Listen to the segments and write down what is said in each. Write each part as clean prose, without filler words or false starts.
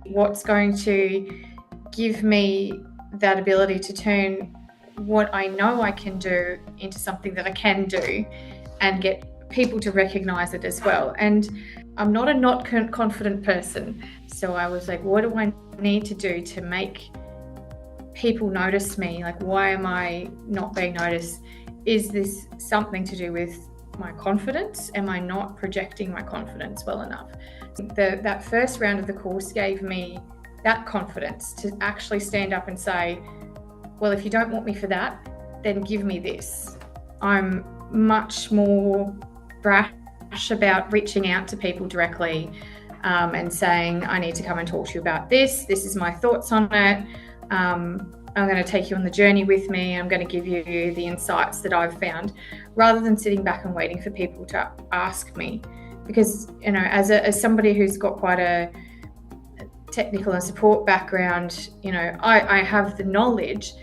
What's going to give me that ability to turn what I know I can do into something that I can do and get people to recognize it as well. And I'm not a not confident person. So I was like, what do I need to do to make people notice me? Like, why am I not being noticed? Is this something to do with my confidence? Am I not projecting my confidence well enough? That first round of the course gave me that confidence to actually stand up and say, well, if you don't want me for that, then give me this. I'm much more brash about reaching out to people directly and saying, I need to come and talk to you about this. This is my thoughts on it. I'm going to take you on the journey with me. I'm going to give you the insights that I've found, rather than sitting back and waiting for people to ask me. Because, you know, as somebody who's got quite a technical and support background, you know, I have the knowledge,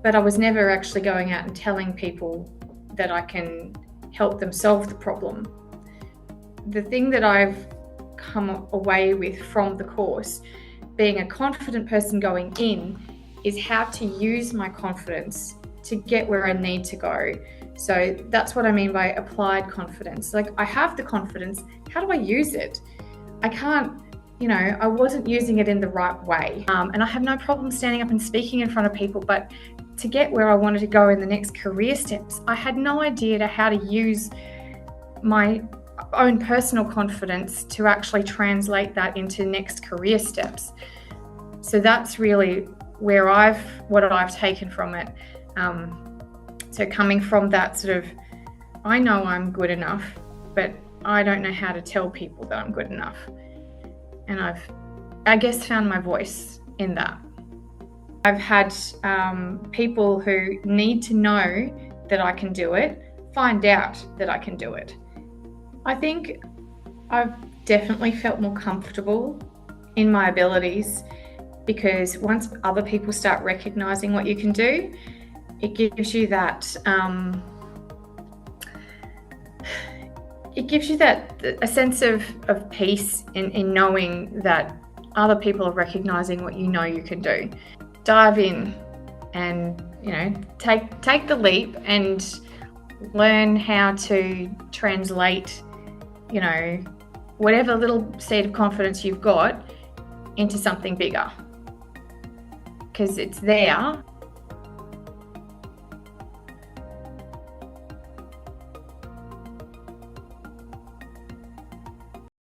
but I was never actually going out and telling people that I can help them solve the problem. The thing that I've come away with from the course, being a confident person going in, is how to use my confidence to get where I need to go. So that's what I mean by applied confidence. Like, I have the confidence, how do I use it? I can't, you know, I wasn't using it in the right way. And I have no problem standing up and speaking in front of people, but to get where I wanted to go in the next career steps, I had no idea how to use my own personal confidence to actually translate that into next career steps. So that's really where what I've taken from it. So coming from that sort of, I know I'm good enough, but I don't know how to tell people that I'm good enough. And I guess, found my voice in that. I've had people who need to know that I can do it, find out that I can do it. I think I've definitely felt more comfortable in my abilities, because once other people start recognizing what you can do, it gives you that a sense of peace in knowing that other people are recognizing what you know you can do. Dive in and, you know, take the leap and learn how to translate, you know, whatever little seed of confidence you've got into something bigger, because it's there.